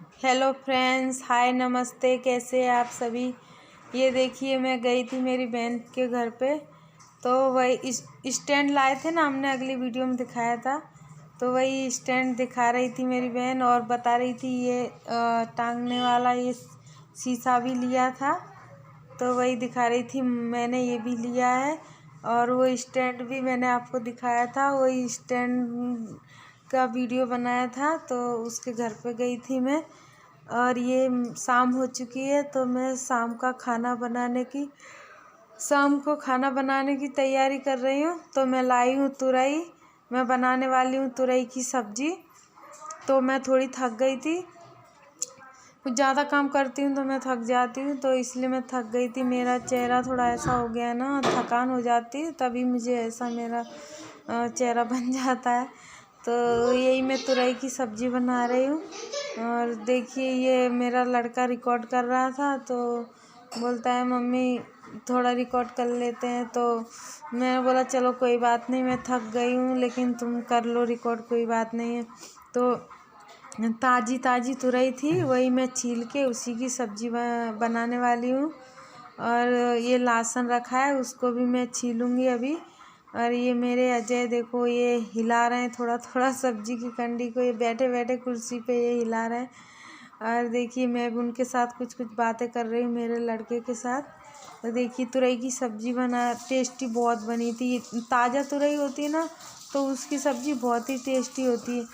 Hello friends, हाय नमस्ते। कैसे हैं आप सभी। ये देखिए, मैं गई थी मेरी बहन के घर पे, तो वही स्टैंड लाए थे ना, हमने अगली वीडियो में दिखाया था। तो वही स्टैंड दिखा रही थी मेरी बहन और बता रही थी ये टांगने वाला ये शीशा भी लिया था। तो वही दिखा रही थी, मैंने ये भी लिया है। और वो स्टैंड भी मैंने आपको दिखाया था, वही स्टैंड का वीडियो बनाया था। तो उसके घर पे गई थी मैं। और ये शाम हो चुकी है, तो मैं शाम को खाना बनाने की तैयारी कर रही हूँ। तो मैं लाई हूँ तुरई, मैं बनाने वाली हूँ तुरई की सब्जी। तो मैं थोड़ी थक गई थी, कुछ ज़्यादा काम करती हूँ तो मैं थक जाती हूँ, तो इसलिए मैं थक गई थी। मेरा चेहरा थोड़ा ऐसा हो गया ना, थकान हो जाती है तभी मुझे ऐसा मेरा चेहरा बन जाता है। तो यही मैं तुरई की सब्ज़ी बना रही हूँ। और देखिए, ये मेरा लड़का रिकॉर्ड कर रहा था, तो बोलता है मम्मी थोड़ा रिकॉर्ड कर लेते हैं। तो मैं बोला चलो कोई बात नहीं, मैं थक गई हूँ लेकिन तुम कर लो रिकॉर्ड, कोई बात नहीं है। तो ताज़ी ताज़ी तुरई थी, वही मैं छील के उसी की सब्ज़ी बनाने वाली हूँ। और ये लहसुन रखा है, उसको भी मैं छीलूँगी अभी। और ये मेरे अजय देखो, ये हिला रहे हैं थोड़ा थोड़ा सब्जी की कंडी को, ये बैठे बैठे कुर्सी पे ये हिला रहे हैं। और देखिए, मैं भी उनके साथ कुछ कुछ बातें कर रही हूँ, मेरे लड़के के साथ। तो देखिए, तुरई की सब्ज़ी टेस्टी बहुत बनी थी। ताज़ा तुरई होती है ना, तो उसकी सब्ज़ी बहुत ही टेस्टी होती है।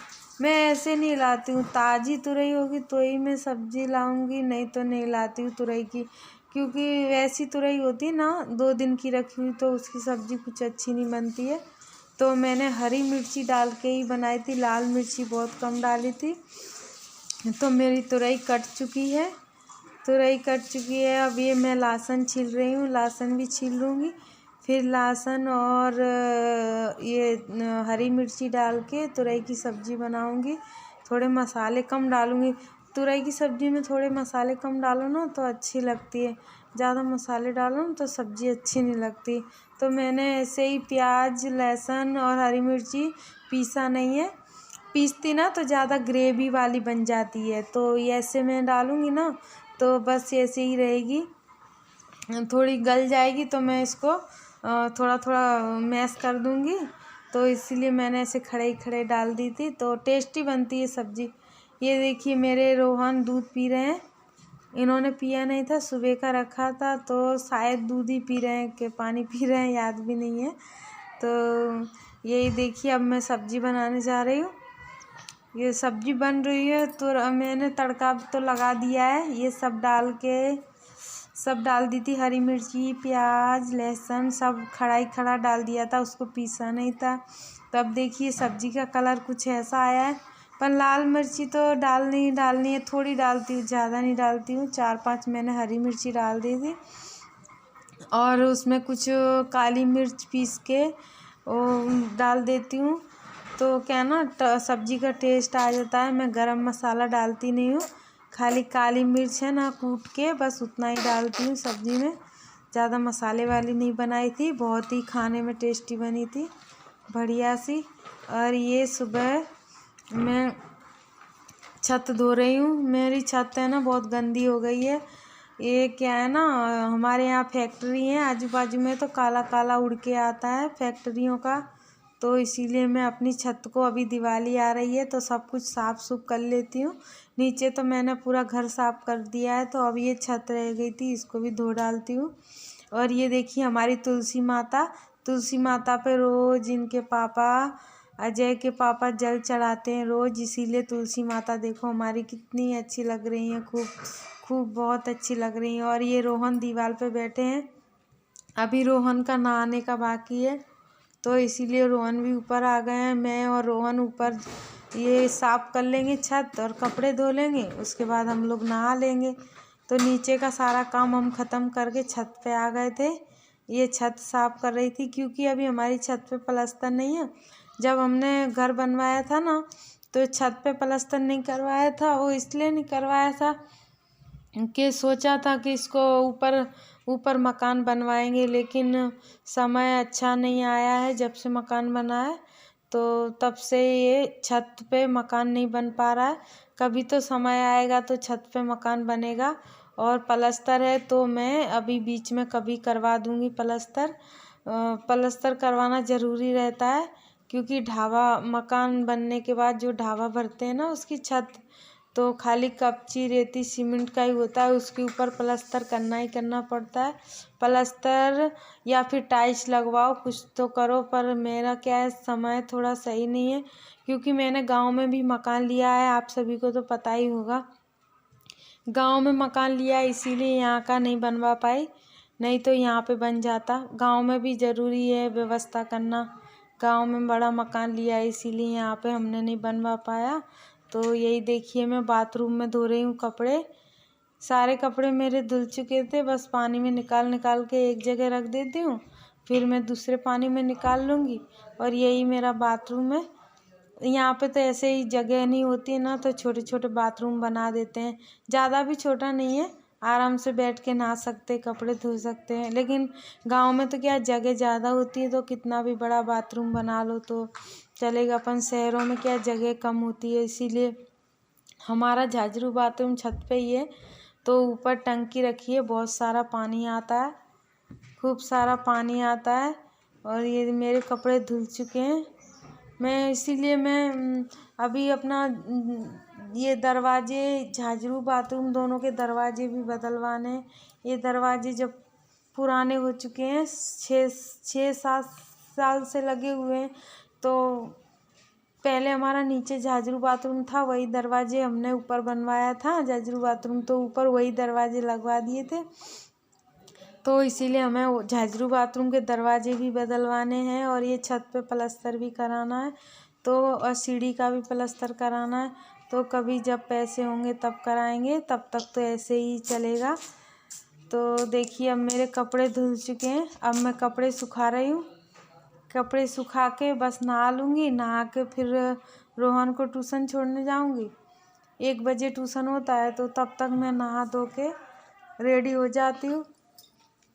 मैं ऐसे नहीं लाती हूँ, ताज़ी तुरई होगी तो ही मैं सब्ज़ी लाऊंगी, नहीं तो नहीं लाती हूँ तुरई की। क्योंकि वैसी तुरई होती है ना 2 दिन की रखी हुई, तो उसकी सब्ज़ी कुछ अच्छी नहीं बनती है। तो मैंने हरी मिर्ची डाल के ही बनाई थी, लाल मिर्ची बहुत कम डाली थी। तो मेरी तुरई कट चुकी है, अब ये मैं लहसुन छील रही हूँ, लहसुन भी छील लूँगी। फिर लहसुन और ये हरी मिर्ची डाल के तुरई की सब्ज़ी बनाऊँगी। थोड़े मसाले कम डालूँगी, तुरई की सब्ज़ी में थोड़े मसाले कम डालो ना तो अच्छी लगती है, ज़्यादा मसाले डालो ना तो सब्ज़ी अच्छी नहीं लगती। तो मैंने ऐसे ही प्याज, लहसुन और हरी मिर्ची पीसा नहीं है, पीसती ना तो ज़्यादा ग्रेवी वाली बन जाती है। तो ऐसे मैं डालूँगी ना तो बस ऐसे ही रहेगी, थोड़ी गल जाएगी। तो मैं इसको थोड़ा थोड़ा मैश कर दूँगी। तो इसीलिए मैंने ऐसे खड़े ही खड़े डाल दी थी, तो टेस्टी बनती है सब्ज़ी। ये देखिए, मेरे रोहन दूध पी रहे हैं, इन्होंने पिया नहीं था, सुबह का रखा था, तो शायद दूध ही पी रहे हैं कि पानी पी रहे हैं, याद भी नहीं है। तो यही देखिए, अब मैं सब्ज़ी बनाने जा रही हूँ। ये सब्ज़ी बन रही है, तो मैंने तड़का तो लगा दिया है, ये सब डाल दी थी, हरी मिर्ची, प्याज, लहसुन सब खड़ा डाल दिया था, उसको पीसा नहीं था। तो अब देखिए, सब्ज़ी का कलर कुछ ऐसा आया है। पर लाल मिर्ची तो डालनी है, थोड़ी डालती हूँ, ज़्यादा नहीं डालती हूँ, 4-5 मैंने हरी मिर्ची डाल दी थी। और उसमें कुछ काली मिर्च पीस के डाल देती हूँ, तो क्या ना सब्ज़ी का टेस्ट आ जाता है। मैं गरम मसाला डालती नहीं हूँ, खाली काली मिर्च है ना कूट के, बस उतना ही डालती हूँ सब्ज़ी में। ज़्यादा मसाले वाली नहीं बनाई थी, बहुत ही खाने में टेस्टी बनी थी, बढ़िया सी। और ये सुबह मैं छत धो रही हूँ, मेरी छत है ना बहुत गंदी हो गई है। ये क्या है ना, हमारे यहाँ फैक्ट्री है आजू बाजू में, तो काला काला उड़ के आता है फैक्ट्रियों का। तो इसीलिए मैं अपनी छत को, अभी दिवाली आ रही है तो सब कुछ साफ़ सुफ कर लेती हूँ। नीचे तो मैंने पूरा घर साफ़ कर दिया है, तो अब ये छत रह गई थी, इसको भी धो डालती हूँ। और ये देखिए, हमारी तुलसी माता पे रोज़ इनके पापा, अजय के पापा जल चढ़ाते हैं रोज़, इसीलिए तुलसी माता देखो हमारी कितनी अच्छी लग रही हैं, खूब खूब बहुत अच्छी लग रही हैं। और ये रोहन दीवार पे बैठे हैं, अभी रोहन का नहाने का बाकी है, तो इसीलिए रोहन भी ऊपर आ गए हैं। मैं और रोहन ऊपर ये साफ़ कर लेंगे छत और कपड़े धो लेंगे, उसके बाद हम लोग नहा लेंगे। तो नीचे का सारा काम हम ख़त्म करके छत पे आ गए थे। ये छत साफ़ कर रही थी, क्योंकि अभी हमारी छत पे प्लास्टर नहीं है। जब हमने घर बनवाया था ना, तो छत पे प्लास्टर नहीं करवाया था, वो इसलिए नहीं करवाया था कि सोचा था कि इसको ऊपर ऊपर मकान बनवाएंगे, लेकिन समय अच्छा नहीं आया है जब से मकान बना है, तो तब से ये छत पे मकान नहीं बन पा रहा है। कभी तो समय आएगा तो छत पे मकान बनेगा। और पलस्तर है तो मैं अभी बीच में कभी करवा दूँगी पलस्तर। पलस्तर करवाना ज़रूरी रहता है, क्योंकि ढाबा मकान बनने के बाद जो ढाबा भरते हैं ना उसकी छत, तो खाली कच्ची रेती सीमेंट का ही होता है, उसके ऊपर प्लास्टर करना ही करना पड़ता है। प्लास्टर या फिर टाइल्स लगवाओ, कुछ तो करो। पर मेरा क्या है, समय थोड़ा सही नहीं है, क्योंकि मैंने गांव में भी मकान लिया है, आप सभी को तो पता ही होगा। गांव में मकान लिया है इसीलिए यहाँ का नहीं बनवा पाई, नहीं तो यहाँ पे बन जाता। गांव में भी ज़रूरी है व्यवस्था करना, गांव में बड़ा मकान लिया है इसीलिए यहाँ पे हमने नहीं बनवा पाया। तो यही देखिए, मैं बाथरूम में धो रही हूँ कपड़े। सारे कपड़े मेरे धुल चुके थे, बस पानी में निकाल निकाल के एक जगह रख देती हूँ, फिर मैं दूसरे पानी में निकाल लूँगी। और यही मेरा बाथरूम है। यहाँ पे तो ऐसे ही जगह नहीं होती है ना, तो छोटे छोटे बाथरूम बना देते हैं। ज़्यादा भी छोटा नहीं है, आराम से बैठ के नहा सकते, कपड़े धो सकते हैं। लेकिन गांव में तो क्या जगह ज़्यादा होती है, तो कितना भी बड़ा बाथरूम बना लो तो चलेगा। अपन शहरों में क्या जगह कम होती है, इसीलिए हमारा झाजरू बाथरूम छत पे ही है। तो ऊपर टंकी रखी है, बहुत सारा पानी आता है, खूब सारा पानी आता है। और ये मेरे कपड़े धुल चुके हैं, मैं इसीलिए मैं अभी अपना ये दरवाजे, झाजरू बाथरूम दोनों के दरवाजे भी बदलवाने हैं। ये दरवाजे जब पुराने हो चुके हैं, 6-7 साल से लगे हुए हैं। तो पहले हमारा नीचे झाजरू बाथरूम था, वही दरवाजे हमने ऊपर बनवाया था। झाजरू बाथरूम तो ऊपर वही दरवाजे लगवा दिए थे, तो इसीलिए हमें वो झाजरू बाथरूम के दरवाजे भी बदलवाने हैं। और ये छत पे प्लास्टर भी कराना है, तो और सीढ़ी का भी प्लास्टर कराना है। तो कभी जब पैसे होंगे तब कराएंगे, तब तक तो ऐसे ही चलेगा। तो देखिए, अब मेरे कपड़े धुल चुके हैं, अब मैं कपड़े सुखा रही हूँ। कपड़े सुखा के बस नहा लूँगी, नहा के फिर रोहन को ट्यूशन छोड़ने जाऊँगी। 1 बजे ट्यूशन होता है, तो तब तक मैं नहा धो के रेडी हो जाती हूँ।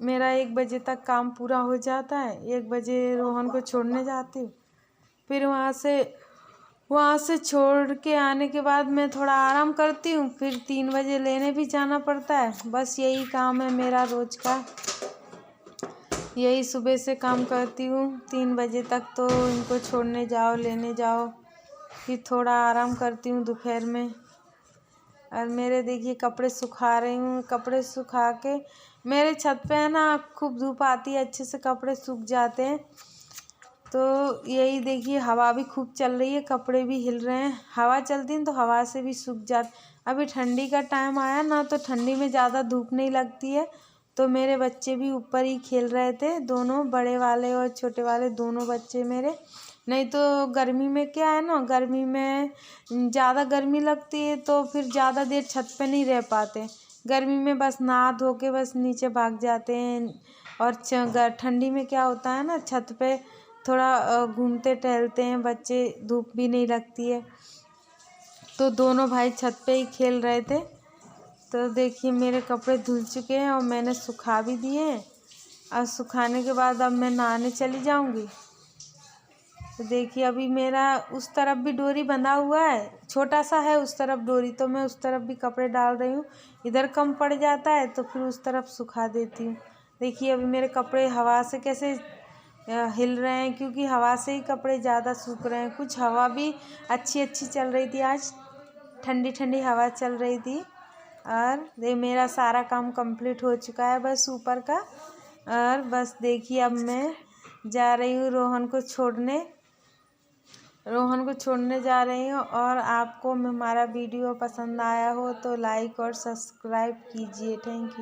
मेरा 1 बजे तक काम पूरा हो जाता है। 1 बजे रोहन को छोड़ने जाती हूँ, फिर वहाँ से छोड़ के आने के बाद मैं थोड़ा आराम करती हूँ, फिर 3 बजे लेने भी जाना पड़ता है। बस यही काम है मेरा रोज़ का, यही सुबह से काम करती हूँ 3 बजे तक। तो इनको छोड़ने जाओ, लेने जाओ, फिर थोड़ा आराम करती हूँ दोपहर में। और मेरे देखिए कपड़े सुखा रही हूँ। कपड़े सुखा के मेरे छत पे है ना, खूब धूप आती है, अच्छे से कपड़े सूख जाते हैं। तो यही देखिए, हवा भी खूब चल रही है, कपड़े भी हिल रहे हैं। हवा चलती है तो हवा से भी सूख जाते। अभी ठंडी का टाइम आया ना, तो ठंडी में ज़्यादा धूप नहीं लगती है। तो मेरे बच्चे भी ऊपर ही खेल रहे थे, दोनों, बड़े वाले और छोटे वाले दोनों बच्चे मेरे। नहीं तो गर्मी में क्या है ना, गर्मी में ज़्यादा गर्मी लगती है, तो फिर ज़्यादा देर छत पे नहीं रह पाते। गर्मी में बस नहा धो के बस नीचे भाग जाते हैं। और ठंडी में क्या होता है ना, छत पे थोड़ा घूमते टहलते हैं बच्चे, धूप भी नहीं लगती है। तो दोनों भाई छत पे ही खेल रहे थे। तो देखिए, मेरे कपड़े धुल चुके हैं और मैंने सुखा भी दिए हैं। और सुखाने के बाद अब मैं नहाने चली जाऊंगी। तो देखिए, अभी मेरा उस तरफ भी डोरी बंधा हुआ है, छोटा सा है उस तरफ डोरी, तो मैं उस तरफ भी कपड़े डाल रही हूँ। इधर कम पड़ जाता है तो फिर उस तरफ सुखा देती हूँ। देखिए, अभी मेरे कपड़े हवा से कैसे हिल रहे हैं, क्योंकि हवा से ही कपड़े ज़्यादा सूख रहे हैं। कुछ हवा भी अच्छी अच्छी चल रही थी आज, ठंडी ठंडी हवा चल रही थी। और ये मेरा सारा काम कंप्लीट हो चुका है बस ऊपर का। और बस देखिए, अब मैं जा रही हूँ रोहन को छोड़ने जा रही हूँ। और आपको हमारा वीडियो पसंद आया हो तो लाइक और सब्सक्राइब कीजिए। Thank you.